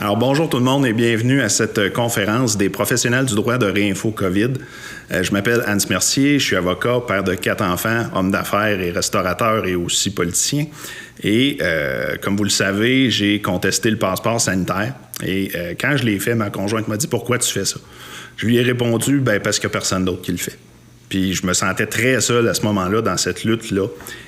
Alors bonjour tout le monde et bienvenue à cette conférence des professionnels du droit de Réinfo COVID. Je m'appelle Hans Mercier, je suis avocat, père de 4 enfants, homme d'affaires et restaurateur et aussi politicien. Et comme vous le savez, j'ai contesté le passeport sanitaire. Et quand je l'ai fait, ma conjointe m'a dit « Pourquoi tu fais ça? » Je lui ai répondu « Parce qu'il n'y a personne d'autre qui le fait. » Puis je me sentais très seul à ce moment-là dans cette lutte-là.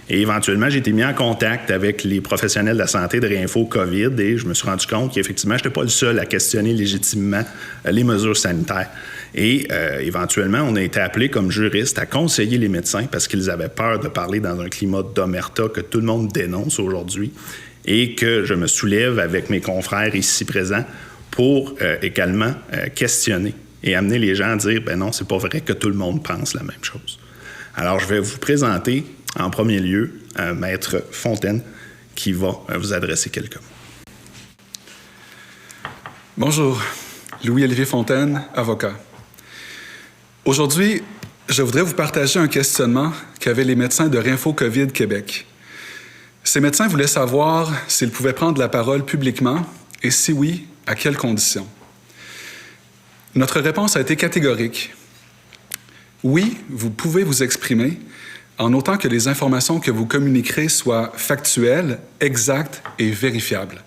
Et éventuellement, j'ai été mis en contact avec les professionnels de la santé de Réinfo COVID et je me suis rendu compte qu'effectivement, je n'étais pas le seul à questionner légitimement les mesures sanitaires. Et éventuellement, on a été appelés comme juristes à conseiller les médecins parce qu'ils avaient peur de parler dans un climat d'omerta que tout le monde dénonce aujourd'hui et que je me soulève avec mes confrères ici présents pour également questionner et amener les gens à dire, non, c'est pas vrai que tout le monde pense la même chose. Alors, je vais vous présenter en premier lieu Maître Fontaine qui va vous adresser quelques mots. Bonjour, Louis-Olivier Fontaine, avocat. Aujourd'hui, je voudrais vous partager un questionnement qu'avaient les médecins de Réinfo COVID Québec. Ces médecins voulaient savoir s'ils pouvaient prendre la parole publiquement et si oui, à quelles conditions. Notre réponse a été catégorique. Oui, vous pouvez vous exprimer en autant que les informations que vous communiquerez soient factuelles, exactes et vérifiables,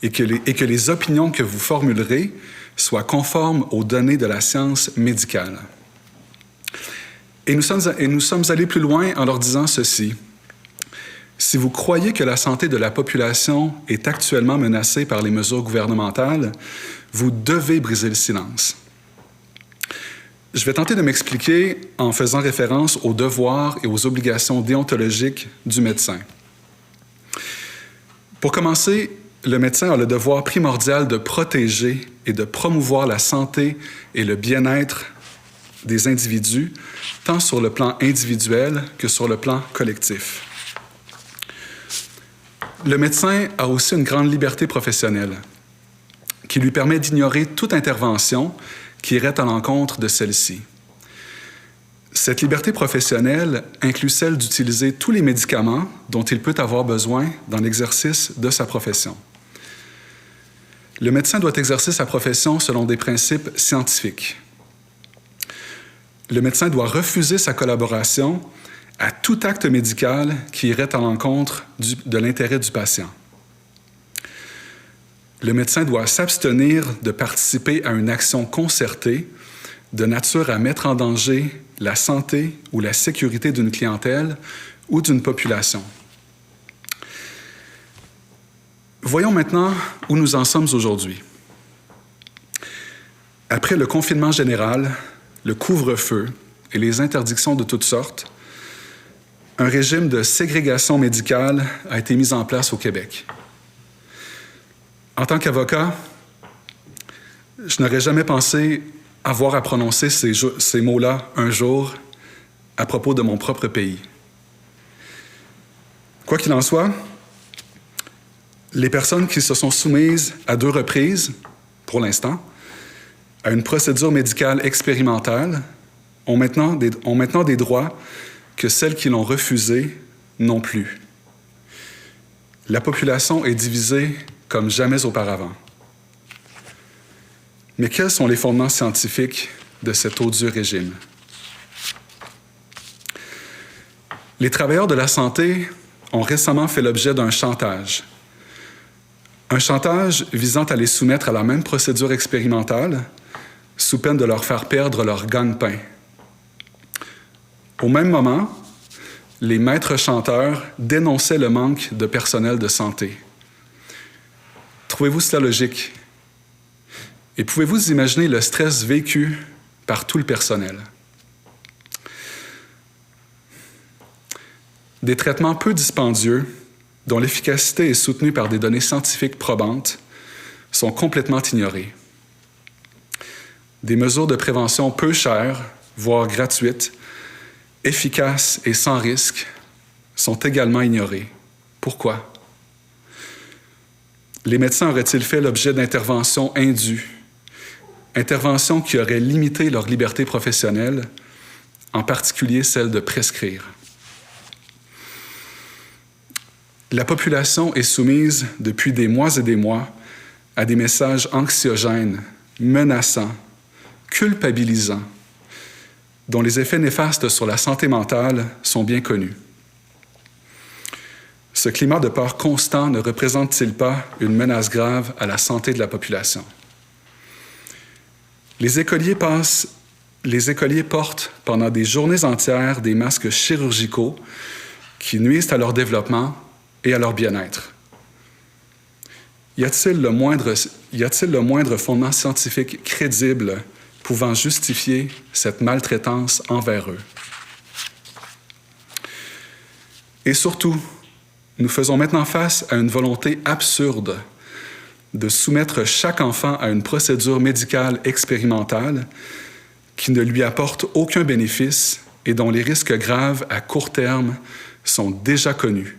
et que les opinions que vous formulerez soient conformes aux données de la science médicale. Et nous sommes allés plus loin en leur disant ceci. Si vous croyez que la santé de la population est actuellement menacée par les mesures gouvernementales, vous devez briser le silence. Je vais tenter de m'expliquer en faisant référence aux devoirs et aux obligations déontologiques du médecin. Pour commencer, le médecin a le devoir primordial de protéger et de promouvoir la santé et le bien-être des individus, tant sur le plan individuel que sur le plan collectif. Le médecin a aussi une grande liberté professionnelle qui lui permet d'ignorer toute intervention qui irait à l'encontre de celle-ci. Cette liberté professionnelle inclut celle d'utiliser tous les médicaments dont il peut avoir besoin dans l'exercice de sa profession. Le médecin doit exercer sa profession selon des principes scientifiques. Le médecin doit refuser sa collaboration à tout acte médical qui irait à l'encontre de l'intérêt du patient. Le médecin doit s'abstenir de participer à une action concertée de nature à mettre en danger la santé ou la sécurité d'une clientèle ou d'une population. Voyons maintenant où nous en sommes aujourd'hui. Après le confinement général, le couvre-feu et les interdictions de toutes sortes, un régime de ségrégation médicale a été mis en place au Québec. En tant qu'avocat, je n'aurais jamais pensé avoir à prononcer ces mots-là un jour à propos de mon propre pays. Quoi qu'il en soit, les personnes qui se sont soumises à 2 reprises, pour l'instant, à une procédure médicale expérimentale ont maintenant des droits que celles qui l'ont refusé n'ont plus. La population est divisée comme jamais auparavant. Mais quels sont les fondements scientifiques de cet odieux régime? Les travailleurs de la santé ont récemment fait l'objet d'un chantage. Un chantage visant à les soumettre à la même procédure expérimentale, sous peine de leur faire perdre leur gagne-pain. Au même moment, les maîtres chanteurs dénonçaient le manque de personnel de santé. Trouvez-vous cela logique? Et pouvez-vous imaginer le stress vécu par tout le personnel? Des traitements peu dispendieux, dont l'efficacité est soutenue par des données scientifiques probantes, sont complètement ignorés. Des mesures de prévention peu chères, voire gratuites, efficaces et sans risque, sont également ignorées. Pourquoi? Les médecins auraient-ils fait l'objet d'interventions indues, interventions qui auraient limité leur liberté professionnelle, en particulier celle de prescrire? La population est soumise depuis des mois et des mois à des messages anxiogènes, menaçants, culpabilisants, dont les effets néfastes sur la santé mentale sont bien connus. Ce climat de peur constant ne représente-t-il pas une menace grave à la santé de la population? Les écoliers portent pendant des journées entières des masques chirurgicaux qui nuisent à leur développement et à leur bien-être. Y a-t-il le moindre fondement scientifique crédible pouvant justifier cette maltraitance envers eux? Et surtout, nous faisons maintenant face à une volonté absurde de soumettre chaque enfant à une procédure médicale expérimentale qui ne lui apporte aucun bénéfice et dont les risques graves à court terme sont déjà connus,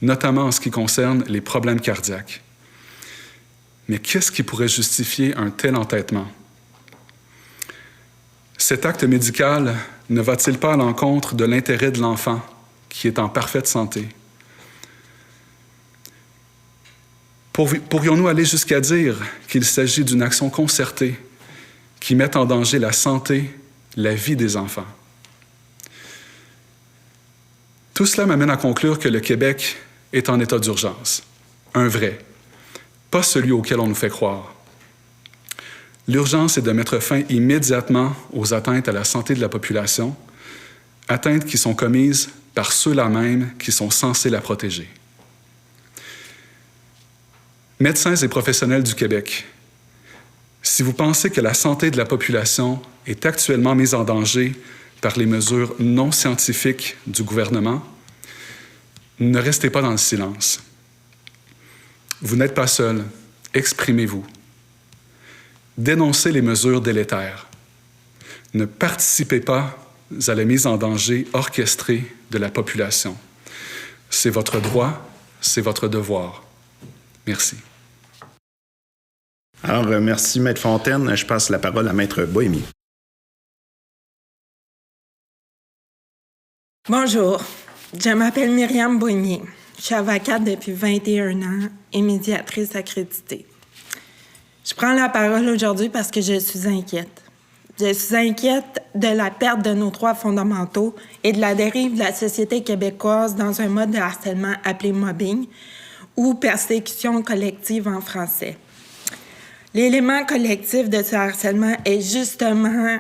notamment en ce qui concerne les problèmes cardiaques. Mais qu'est-ce qui pourrait justifier un tel entêtement? Cet acte médical ne va-t-il pas à l'encontre de l'intérêt de l'enfant qui est en parfaite santé? Pourrions-nous aller jusqu'à dire qu'il s'agit d'une action concertée qui met en danger la santé, la vie des enfants? Tout cela m'amène à conclure que le Québec est en état d'urgence, un vrai, pas celui auquel on nous fait croire. L'urgence est de mettre fin immédiatement aux atteintes à la santé de la population, atteintes qui sont commises par ceux-là même qui sont censés la protéger. Médecins et professionnels du Québec, si vous pensez que la santé de la population est actuellement mise en danger par les mesures non scientifiques du gouvernement, ne restez pas dans le silence. Vous n'êtes pas seul, exprimez-vous. Dénoncez les mesures délétères. Ne participez pas à la mise en danger orchestrée de la population. C'est votre droit, c'est votre devoir. Merci. Alors, merci, Maître Fontaine. Je passe la parole à Maître Bohémie. Bonjour, je m'appelle Myriam Bohémie. Je suis avocate depuis 21 ans et médiatrice accréditée. Je prends la parole aujourd'hui parce que je suis inquiète. Je suis inquiète de la perte de nos droits fondamentaux et de la dérive de la société québécoise dans un mode de harcèlement appelé mobbing ou persécution collective en français. L'élément collectif de ce harcèlement est justement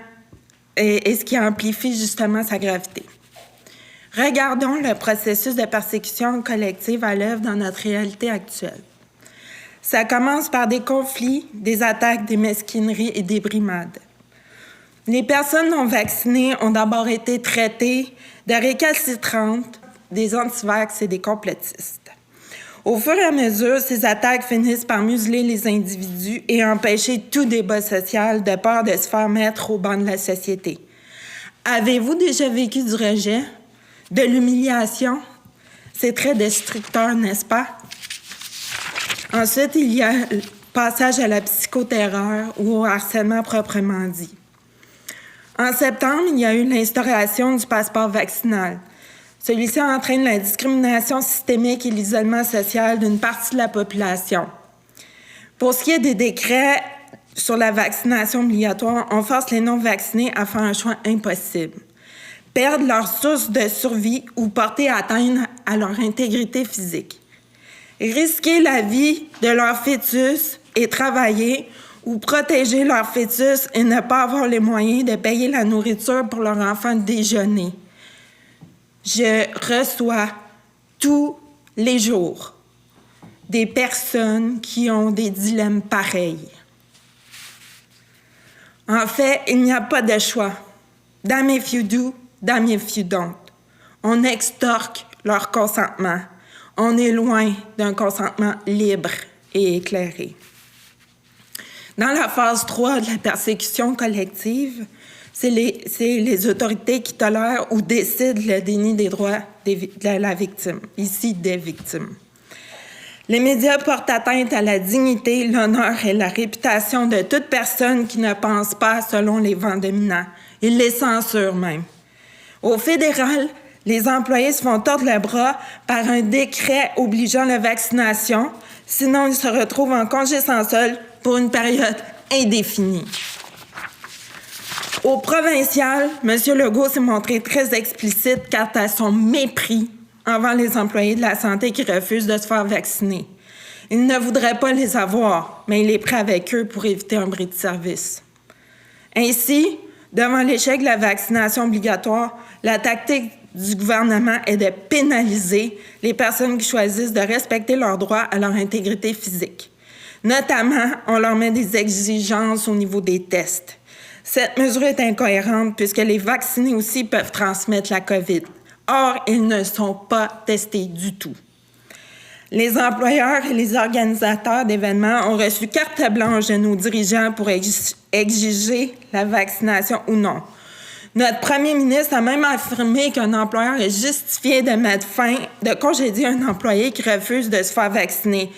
ce qui amplifie justement sa gravité. Regardons le processus de persécution collective à l'œuvre dans notre réalité actuelle. Ça commence par des conflits, des attaques, des mesquineries et des brimades. Les personnes non vaccinées ont d'abord été traitées de récalcitrantes, des antivax et des complotistes. Au fur et à mesure, ces attaques finissent par museler les individus et empêcher tout débat social de peur de se faire mettre au banc de la société. Avez-vous déjà vécu du rejet, de l'humiliation? C'est très destructeur, n'est-ce pas? Ensuite, il y a le passage à la psychoterreur ou au harcèlement proprement dit. En septembre, il y a eu l'instauration du passeport vaccinal. Celui-ci entraîne la discrimination systémique et l'isolement social d'une partie de la population. Pour ce qui est des décrets sur la vaccination obligatoire, on force les non-vaccinés à faire un choix impossible. Perdre leur source de survie ou porter atteinte à leur intégrité physique. Risquer la vie de leur fœtus et travailler ou protéger leur fœtus et ne pas avoir les moyens de payer la nourriture pour leur enfant déjeuner. Je reçois tous les jours des personnes qui ont des dilemmes pareils. En fait, il n'y a pas de choix. Damn if you do, damn if you don't. On extorque leur consentement. On est loin d'un consentement libre et éclairé. Dans la phase 3 de la persécution collective, c'est les autorités qui tolèrent ou décident le déni des droits de la victime, ici des victimes. Les médias portent atteinte à la dignité, l'honneur et la réputation de toute personne qui ne pense pas selon les vents dominants. Ils les censurent même. Au fédéral, les employés se font tordre le bras par un décret obligeant la vaccination, Sinon, ils se retrouvent en congé sans solde pour une période indéfinie. Au provincial, M. Legault s'est montré très explicite quant à son mépris envers les employés de la santé qui refusent de se faire vacciner. Il ne voudrait pas les avoir, mais il est prêt avec eux pour éviter un bris de service. Ainsi, devant l'échec de la vaccination obligatoire, la tactique du gouvernement est de pénaliser les personnes qui choisissent de respecter leurs droits à leur intégrité physique. Notamment, on leur met des exigences au niveau des tests. Cette mesure est incohérente puisque les vaccinés aussi peuvent transmettre la COVID. Or, ils ne sont pas testés du tout. Les employeurs et les organisateurs d'événements ont reçu carte blanche de nos dirigeants pour exiger la vaccination ou non. Notre premier ministre a même affirmé qu'un employeur est justifié de congédier un employé qui refuse de se faire vacciner.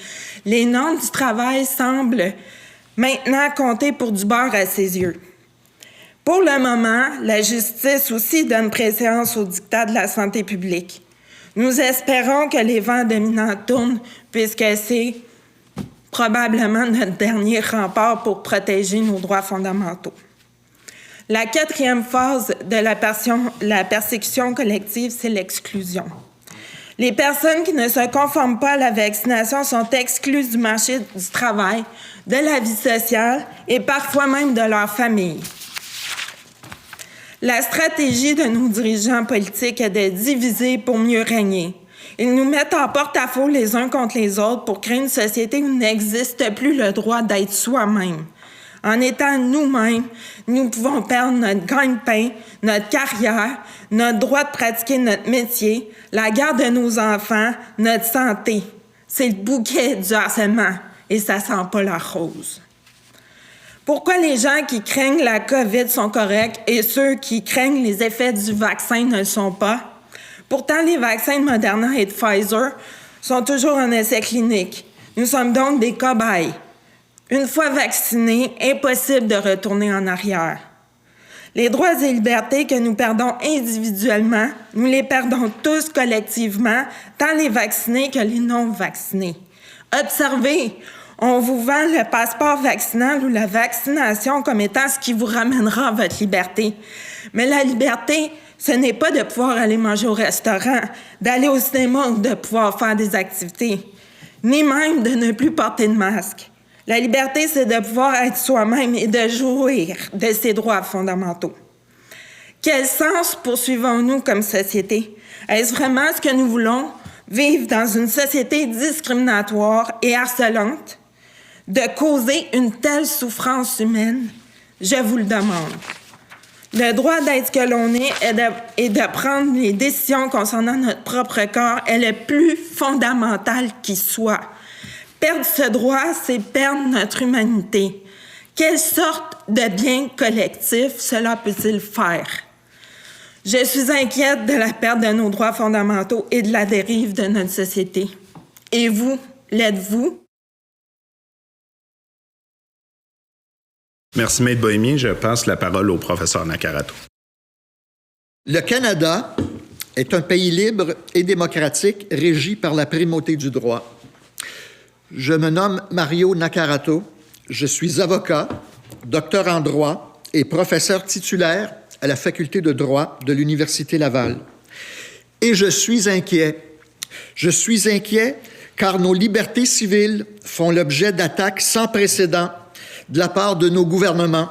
Les normes du travail semblent maintenant compter pour du beurre à ses yeux. Pour le moment, la justice aussi donne préséance aux dictats de la santé publique. Nous espérons que les vents dominants tournent puisque c'est probablement notre dernier rempart pour protéger nos droits fondamentaux. La quatrième phase de la persécution collective, c'est l'exclusion. Les personnes qui ne se conforment pas à la vaccination sont exclues du marché du travail, de la vie sociale et parfois même de leur famille. La stratégie de nos dirigeants politiques est de diviser pour mieux régner. Ils nous mettent en porte-à-faux les uns contre les autres pour créer une société où n'existe plus le droit d'être soi-même. En étant nous-mêmes, nous pouvons perdre notre gagne-pain, notre carrière, notre droit de pratiquer notre métier, la garde de nos enfants, notre santé. C'est le bouquet du harcèlement et ça sent pas la rose. Pourquoi les gens qui craignent la COVID sont corrects et ceux qui craignent les effets du vaccin ne le sont pas? Pourtant, les vaccins de Moderna et de Pfizer sont toujours en essai clinique. Nous sommes donc des cobayes. Une fois vaccinés, impossible de retourner en arrière. Les droits et libertés que nous perdons individuellement, nous les perdons tous collectivement, tant les vaccinés que les non-vaccinés. Observez, on vous vend le passeport vaccinal ou la vaccination comme étant ce qui vous ramènera à votre liberté. Mais la liberté, ce n'est pas de pouvoir aller manger au restaurant, d'aller au cinéma ou de pouvoir faire des activités, ni même de ne plus porter de masque. La liberté, c'est de pouvoir être soi-même et de jouir de ses droits fondamentaux. Quel sens poursuivons-nous comme société? Est-ce vraiment ce que nous voulons? Vivre dans une société discriminatoire et harcelante? De causer une telle souffrance humaine? Je vous le demande. Le droit d'être ce que l'on est et de prendre les décisions concernant notre propre corps est le plus fondamental qui soit. Perdre ce droit, c'est perdre notre humanité. Quelle sorte de bien collectif cela peut-il faire? Je suis inquiète de la perte de nos droits fondamentaux et de la dérive de notre société. Et vous, l'êtes-vous? Merci, Maître Bohémien. Je passe la parole au professeur Nakarato. Le Canada est un pays libre et démocratique régi par la primauté du droit. Je me nomme Mario Nakarato. Je suis avocat, docteur en droit et professeur titulaire à la faculté de droit de l'Université Laval. Et je suis inquiet. Je suis inquiet car nos libertés civiles font l'objet d'attaques sans précédent de la part de nos gouvernements,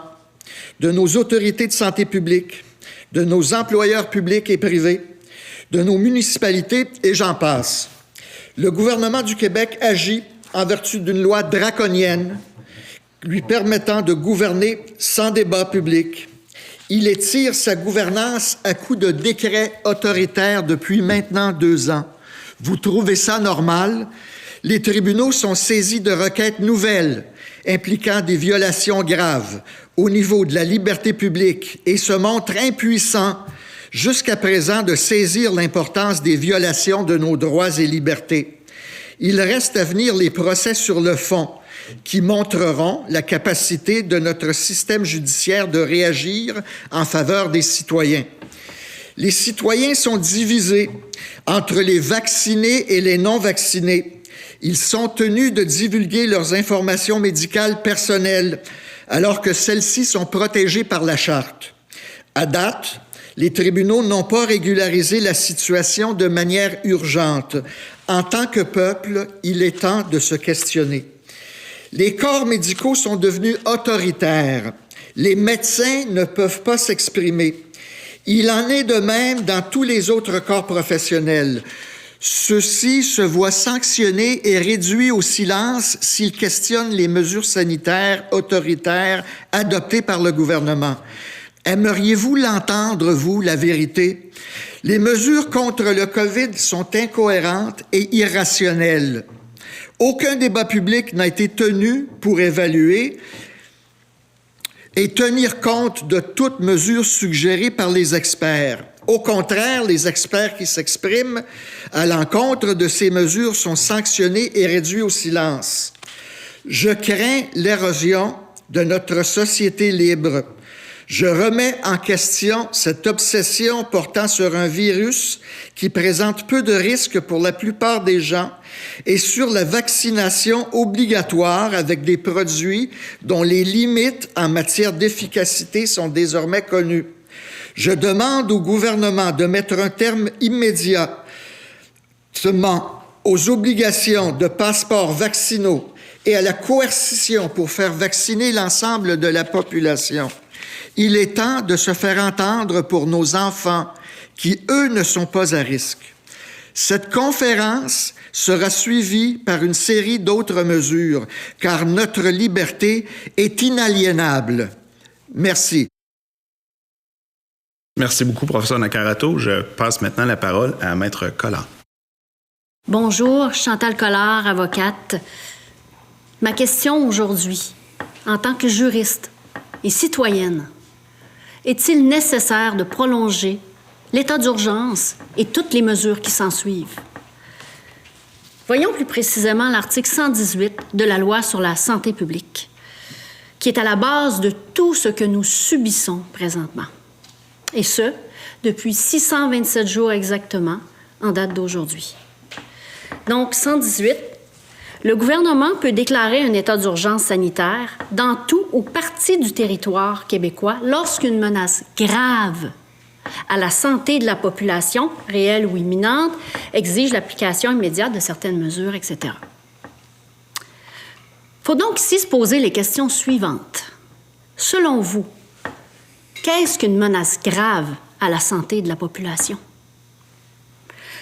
de nos autorités de santé publique, de nos employeurs publics et privés, de nos municipalités, et j'en passe. Le gouvernement du Québec agit en vertu d'une loi draconienne lui permettant de gouverner sans débat public. Il étire sa gouvernance à coups de décrets autoritaires depuis maintenant 2 ans. Vous trouvez ça normal? Les tribunaux sont saisis de requêtes nouvelles impliquant des violations graves au niveau de la liberté publique et se montrent impuissants jusqu'à présent de saisir l'importance des violations de nos droits et libertés. Il reste à venir les procès sur le fond qui montreront la capacité de notre système judiciaire de réagir en faveur des citoyens. Les citoyens sont divisés entre les vaccinés et les non-vaccinés. Ils sont tenus de divulguer leurs informations médicales personnelles, alors que celles-ci sont protégées par la Charte. À date, les tribunaux n'ont pas régularisé la situation de manière urgente. En tant que peuple, il est temps de se questionner. Les corps médicaux sont devenus autoritaires. Les médecins ne peuvent pas s'exprimer. Il en est de même dans tous les autres corps professionnels. Ceux-ci se voient sanctionnés et réduits au silence s'ils questionnent les mesures sanitaires autoritaires adoptées par le gouvernement. Aimeriez-vous l'entendre, vous, la vérité? Les mesures contre le COVID sont incohérentes et irrationnelles. Aucun débat public n'a été tenu pour évaluer et tenir compte de toutes mesures suggérées par les experts. Au contraire, les experts qui s'expriment à l'encontre de ces mesures sont sanctionnés et réduits au silence. Je crains l'érosion de notre société libre. Je remets en question cette obsession portant sur un virus qui présente peu de risques pour la plupart des gens et sur la vaccination obligatoire avec des produits dont les limites en matière d'efficacité sont désormais connues. Je demande au gouvernement de mettre un terme immédiatement aux obligations de passeports vaccinaux et à la coercition pour faire vacciner l'ensemble de la population. Il est temps de se faire entendre pour nos enfants qui, eux, ne sont pas à risque. Cette conférence sera suivie par une série d'autres mesures, car notre liberté est inaliénable. Merci. Merci beaucoup, professeur Naccarato. Je passe maintenant la parole à Maître Collard. Bonjour, Chantal Collard, avocate. Ma question aujourd'hui, en tant que juriste et citoyenne, est-il nécessaire de prolonger l'état d'urgence et toutes les mesures qui s'ensuivent? Voyons plus précisément l'article 118 de la Loi sur la santé publique, qui est à la base de tout ce que nous subissons présentement. Et ce, depuis 627 jours exactement, en date d'aujourd'hui. Donc, 118, le gouvernement peut déclarer un état d'urgence sanitaire dans tout ou partie du territoire québécois lorsqu'une menace grave à la santé de la population, réelle ou imminente, exige l'application immédiate de certaines mesures, etc. Il faut donc ici se poser les questions suivantes. Selon vous, qu'est-ce qu'une menace grave à la santé de la population?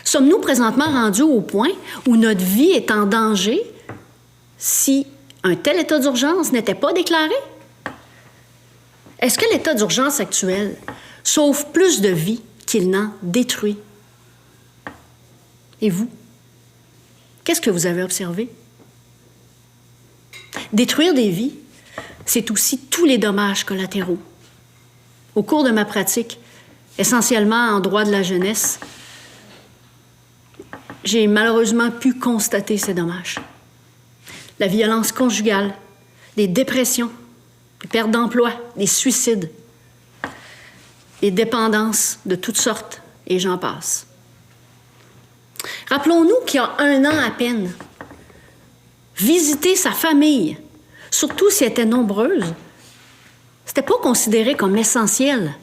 Sommes-nous présentement rendus au point où notre vie est en danger si un tel état d'urgence n'était pas déclaré? Est-ce que l'état d'urgence actuel sauve plus de vies qu'il n'en détruit? Et vous? Qu'est-ce que vous avez observé? Détruire des vies, c'est aussi tous les dommages collatéraux. Au cours de ma pratique, essentiellement en droit de la jeunesse, j'ai malheureusement pu constater ces dommages. La violence conjugale, des dépressions, des pertes d'emploi, des suicides, des dépendances de toutes sortes, et j'en passe. Rappelons-nous qu'il y a 1 an à peine, visiter sa famille, surtout si elle était nombreuse, c'était pas considéré comme l'essentiel.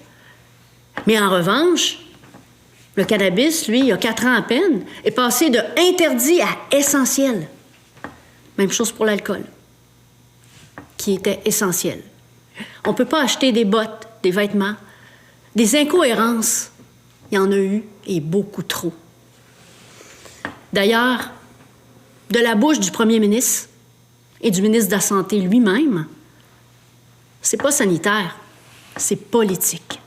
Mais en revanche, le cannabis, lui, il y a 4 ans à peine, est passé de interdit à essentiel. Même chose pour l'alcool, qui était essentiel. On ne peut pas acheter des bottes, des vêtements. Des incohérences, il y en a eu, et beaucoup trop. D'ailleurs, de la bouche du premier ministre et du ministre de la Santé lui-même, c'est pas sanitaire, c'est politique.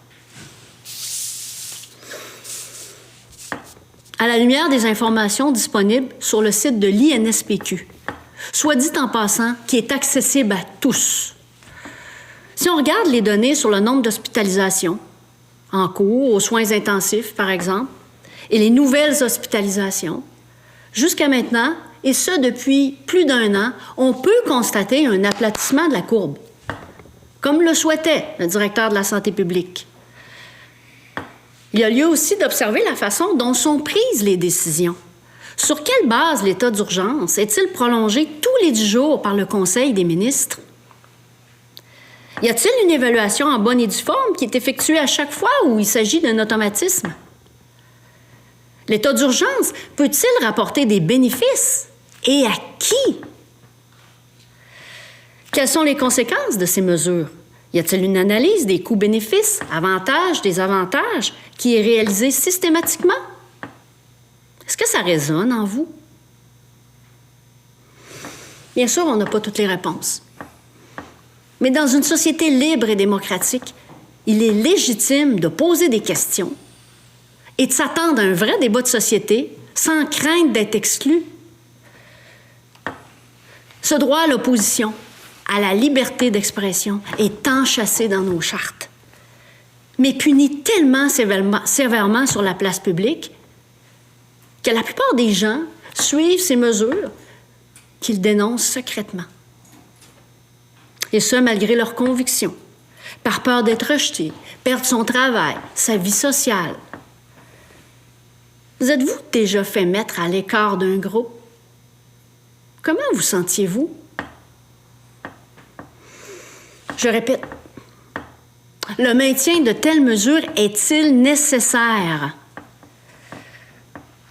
À la lumière des informations disponibles sur le site de l'INSPQ, soit dit en passant, qui est accessible à tous. Si on regarde les données sur le nombre d'hospitalisations en cours, aux soins intensifs, par exemple, et les nouvelles hospitalisations, jusqu'à maintenant, et ce depuis plus d'1 an, on peut constater un aplatissement de la courbe, comme le souhaitait le directeur de la santé publique. Il y a lieu aussi d'observer la façon dont sont prises les décisions. Sur quelle base l'état d'urgence est-il prolongé tous les 10 jours par le Conseil des ministres? Y a-t-il une évaluation en bonne et due forme qui est effectuée à chaque fois ou il s'agit d'un automatisme? L'état d'urgence peut-il rapporter des bénéfices? Et à qui? Quelles sont les conséquences de ces mesures? Y a-t-il une analyse des coûts-bénéfices, avantages, désavantages, qui est réalisée systématiquement? Est-ce que ça résonne en vous? Bien sûr, on n'a pas toutes les réponses. Mais dans une société libre et démocratique, il est légitime de poser des questions et de s'attendre à un vrai débat de société sans crainte d'être exclu. Ce droit à l'opposition, à la liberté d'expression, est enchâssé dans nos chartes, mais puni tellement sévèrement sur la place publique que la plupart des gens suivent ces mesures qu'ils dénoncent secrètement. Et ce, malgré leurs convictions, par peur d'être rejeté, perdre son travail, sa vie sociale. Vous êtes-vous déjà fait mettre à l'écart d'un groupe? Comment vous sentiez-vous? Je répète, le maintien de telles mesures est-il nécessaire?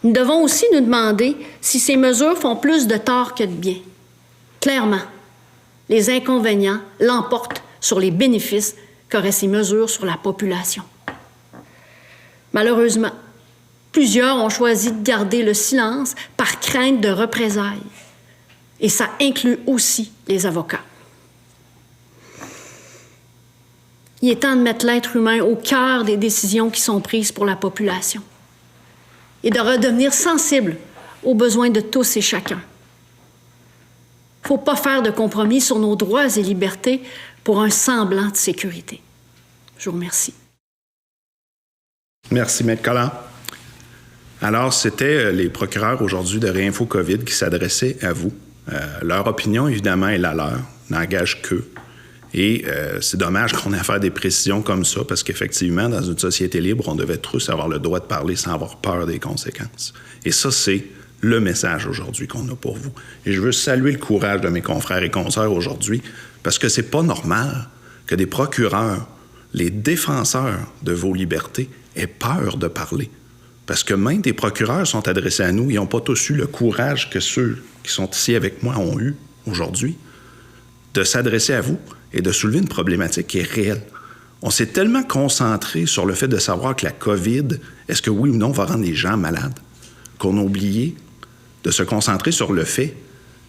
Nous devons aussi nous demander si ces mesures font plus de tort que de bien. Clairement, les inconvénients l'emportent sur les bénéfices qu'auraient ces mesures sur la population. Malheureusement, plusieurs ont choisi de garder le silence par crainte de représailles. Et ça inclut aussi les avocats. Il est temps de mettre l'être humain au cœur des décisions qui sont prises pour la population et de redevenir sensible aux besoins de tous et chacun. Il ne faut pas faire de compromis sur nos droits et libertés pour un semblant de sécurité. Je vous remercie. Merci, Maître Collard. Alors, c'était les procureurs aujourd'hui de Réinfo COVID qui s'adressaient à vous. Leur opinion, évidemment, est la leur, n'engage qu'eux. Et c'est dommage qu'on ait à faire des précisions comme ça, parce qu'effectivement, dans une société libre, on devait tous avoir le droit de parler sans avoir peur des conséquences. Et ça, c'est le message aujourd'hui qu'on a pour vous. Et je veux saluer le courage de mes confrères et consoeurs aujourd'hui, parce que c'est pas normal que des procureurs, les défenseurs de vos libertés, aient peur de parler. Parce que même des procureurs sont adressés à nous, ils n'ont pas tous eu le courage que ceux qui sont ici avec moi ont eu aujourd'hui, de s'adresser à vous et de soulever une problématique qui est réelle. On s'est tellement concentré sur le fait de savoir que la COVID, est-ce que oui ou non va rendre les gens malades, qu'on a oublié de se concentrer sur le fait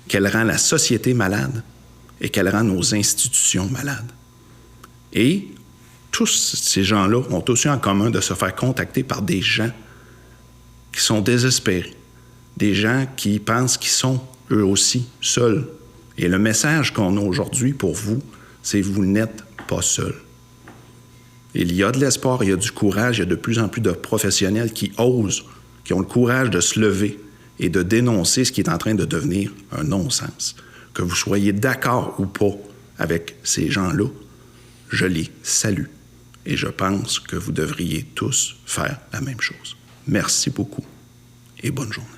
qu'elle rend la société malade et qu'elle rend nos institutions malades. Et tous ces gens-là ont aussi en commun de se faire contacter par des gens qui sont désespérés, des gens qui pensent qu'ils sont eux aussi seuls. Et le message qu'on a aujourd'hui pour vous, c'est que vous n'êtes pas seuls. Il y a de l'espoir, il y a du courage, il y a de plus en plus de professionnels qui osent, qui ont le courage de se lever et de dénoncer ce qui est en train de devenir un non-sens. Que vous soyez d'accord ou pas avec ces gens-là, je les salue. Et je pense que vous devriez tous faire la même chose. Merci beaucoup et bonne journée.